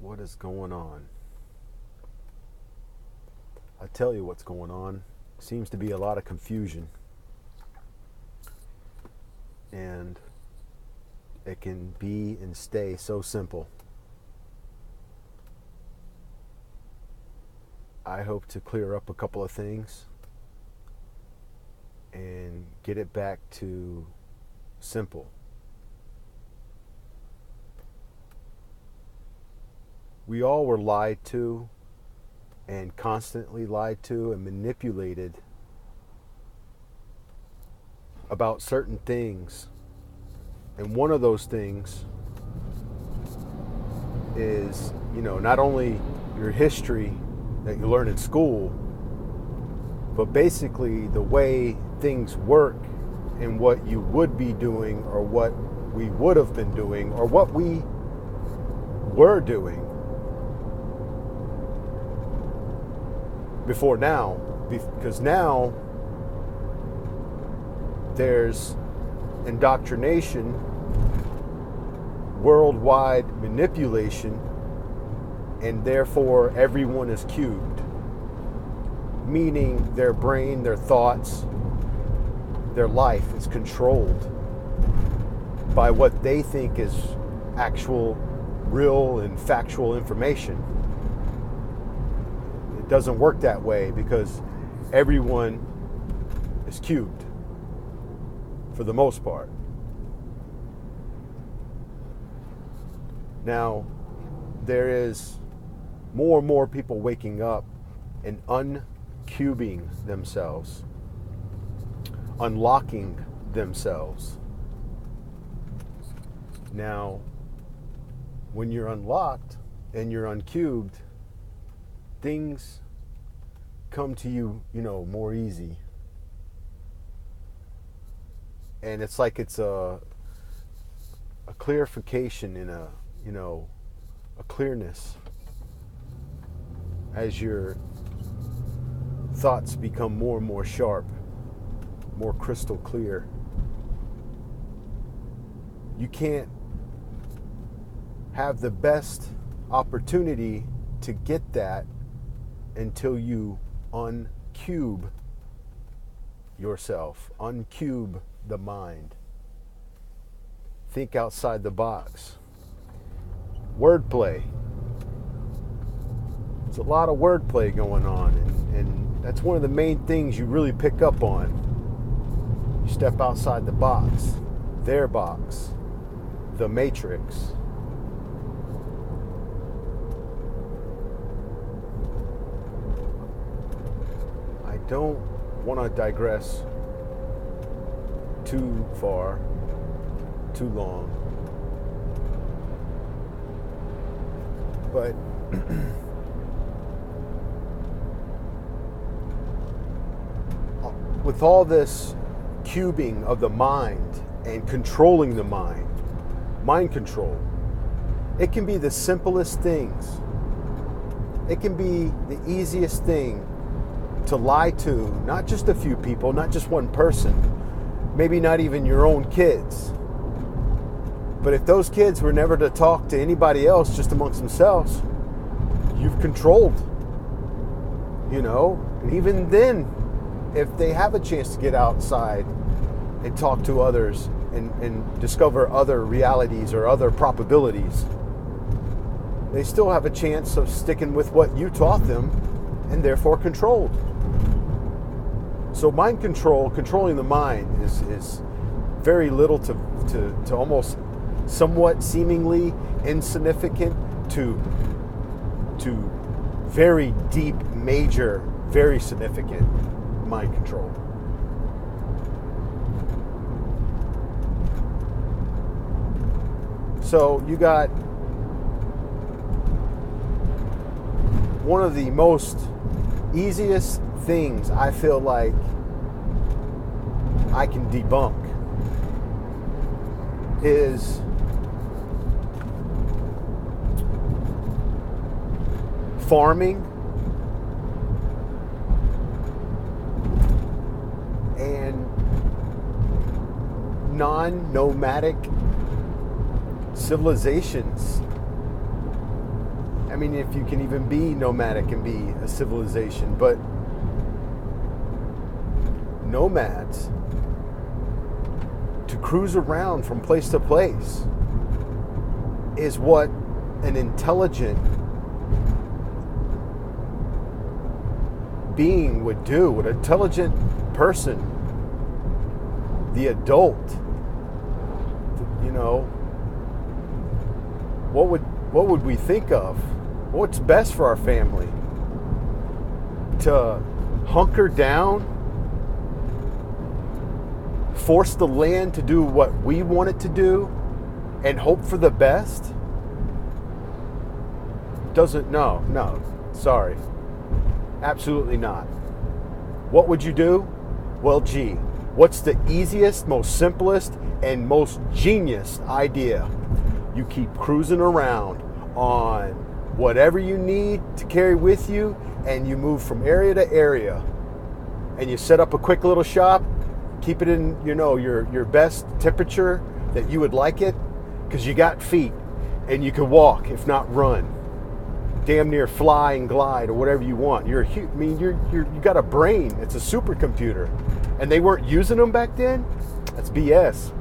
What is going on? I tell you what's going on. Seems to be a lot of confusion. And it can be and stay so simple. I hope to clear up a couple of things and get it back to simple. We all were lied to and constantly lied to and manipulated about certain things. And one of those things is, not only your history that you learn in school, but basically the way things work and what you would be doing or what we would have been doing or what we were doing before now. Because now there's indoctrination, worldwide manipulation, and therefore everyone is cubed, meaning their brain, their thoughts, their life is controlled by what they think is actual, real, and factual information. It doesn't work that way because everyone is cubed for the most part. Now, there is more and more people waking up and uncubing themselves, unlocking themselves. Now, when you're unlocked and you're uncubed, things come to you, more easy. And it's like it's a clarification and a clearness as your thoughts become more and more sharp, more crystal clear. You can't have the best opportunity to get that until you uncube yourself, uncube the mind. Think outside the box. Wordplay. There's a lot of wordplay going on, and that's one of the main things you really pick up on. You step outside the box, their box, the matrix. I don't want to digress too far, too long, but with all this cubing of the mind and controlling the mind control, it can be the simplest things. It can be the easiest thing to lie to not just a few people, not just one person, maybe not even your own kids. But if those kids were never to talk to anybody else, just amongst themselves, you've controlled, And even then, if they have a chance to get outside and talk to others and discover other realities or other probabilities, they still have a chance of sticking with what you taught them and therefore controlled. So mind control, controlling the mind is very little to almost somewhat seemingly insignificant to very deep, major, very significant mind control. So you got one of the most easiest things I feel like I can debunk is farming and non-nomadic civilizations mean, if you can even be nomadic and be a civilization, but nomads, to cruise around from place to place, is what an intelligent being would do, what an intelligent person, the adult, you know, what would we think of? What's best for our family? To hunker down, force the land to do what we want it to do, and hope for the best? No, sorry. Absolutely not. What would you do? Well, gee, what's the easiest, most simplest, and most genius idea? You keep cruising around on whatever you need to carry with you, and you move from area to area. And you set up a quick little shop, keep it in, your best temperature that you would like it, because you got feet, and you can walk, if not run. Damn near fly and glide or whatever you want. You got a brain. It's a supercomputer. And they weren't using them back then? That's BS.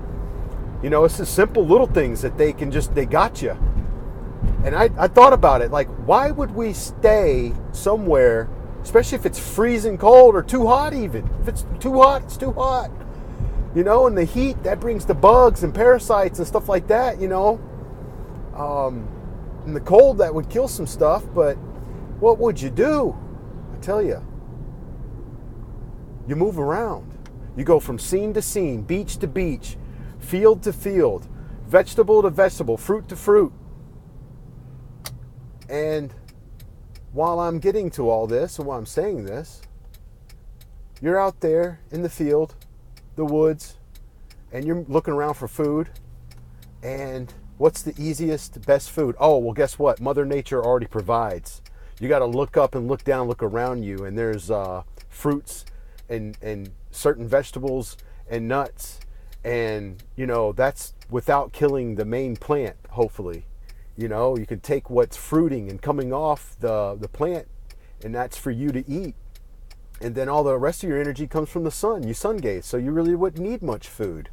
It's the simple little things that they got you. And I thought about it, like, why would we stay somewhere, especially if it's freezing cold or too hot even? If it's too hot, it's too hot. And the heat, that brings the bugs and parasites and stuff like that, In the cold, that would kill some stuff, but what would you do? I tell you. You move around. You go from scene to scene, beach to beach, field to field, vegetable to vegetable, fruit to fruit. And while I'm getting to all this and while I'm saying this, you're out there in the field, the woods, and you're looking around for food. And what's the easiest, best food? Oh, well, guess what? Mother Nature already provides. You got to look up and look down, look around you, and there's fruits and certain vegetables and nuts. And, that's without killing the main plant, hopefully. You can take what's fruiting and coming off the plant, and that's for you to eat. And then all the rest of your energy comes from the sun. You sun gaze, so you really wouldn't need much food.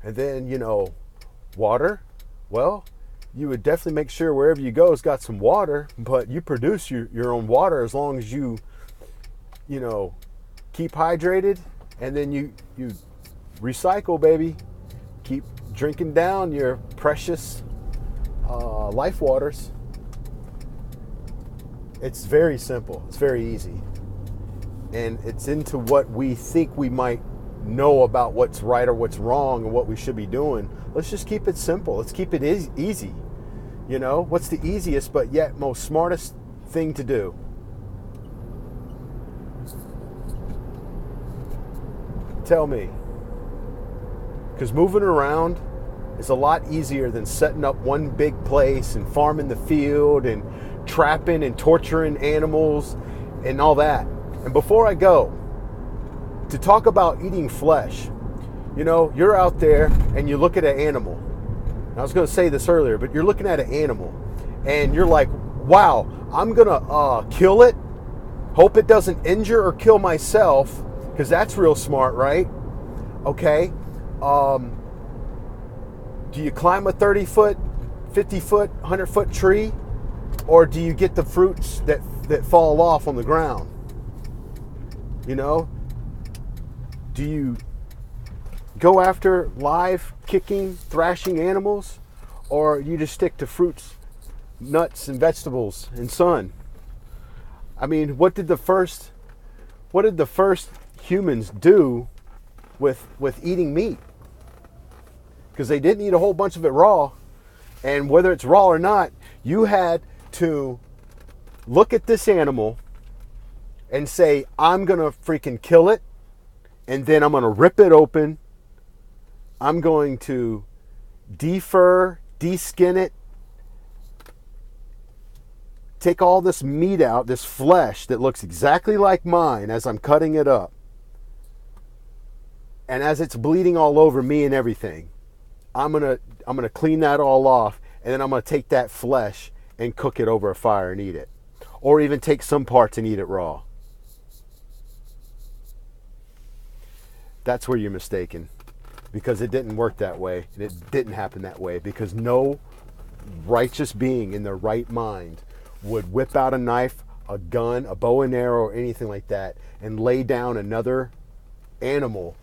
And then, water. Well, you would definitely make sure wherever you go has got some water, but you produce your own water as long as you keep hydrated, and then you recycle, baby. Keep drinking down your precious life waters. It's very simple. It's very easy. And it's into what we think we might know about what's right or what's wrong and what we should be doing. Let's just keep it simple. Let's keep it easy. What's the easiest but yet most smartest thing to do? Tell me. Because moving around is a lot easier than setting up one big place and farming the field and trapping and torturing animals and all that. And before I go, to talk about eating flesh, you're out there and you look at an animal. I was going to say this earlier, but you're looking at an animal and you're like, wow, I'm going to kill it, hope it doesn't injure or kill myself, because that's real smart, right? Okay. Do you climb a 30-foot, 50-foot, 100-foot tree, or do you get the fruits that fall off on the ground? Do you go after live, kicking, thrashing animals, or you just stick to fruits, nuts, and vegetables and sun? I mean, what did the first humans do with eating meat? Because they didn't eat a whole bunch of it raw, and whether it's raw or not, you had to look at this animal and say, I'm gonna freaking kill it, and then I'm gonna rip it open, I'm going to de-skin it, take all this meat out, this flesh that looks exactly like mine as I'm cutting it up, and as it's bleeding all over me and everything, I'm gonna clean that all off, and then I'm gonna take that flesh and cook it over a fire and eat it. Or even take some parts and eat it raw. That's where you're mistaken. Because it didn't work that way, and it didn't happen that way, because no righteous being in their right mind would whip out a knife, a gun, a bow and arrow, or anything like that, and lay down another animal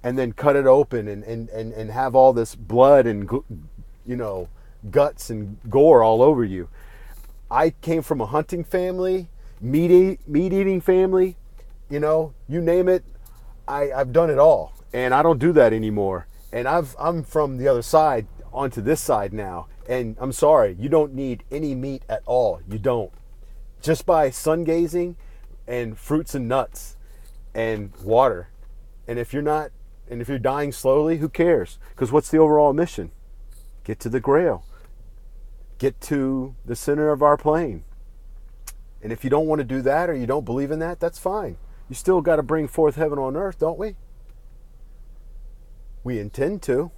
and then cut it open and have all this blood and, you know, guts and gore all over you. I came from a hunting family, meat eating family, you know, you name it. I've done it all, and I don't do that anymore. And I'm from the other side onto this side now, and I'm sorry, you don't need any meat at all. You don't. Just by sun gazing and fruits and nuts and water. And if you're dying slowly, who cares? Because what's the overall mission? Get to the Grail. Get to the center of our plane. And if you don't want to do that, or you don't believe in that, that's fine. You still got to bring forth heaven on earth, don't we? We intend to.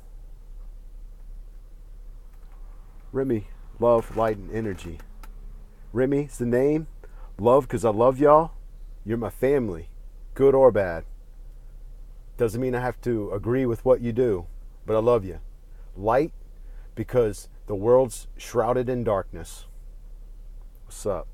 Remy, love, light, and energy. Remy's the name. Love, because I love y'all. You're my family, good or bad. Doesn't mean I have to agree with what you do, but I love you. Light, because the world's shrouded in darkness. What's up?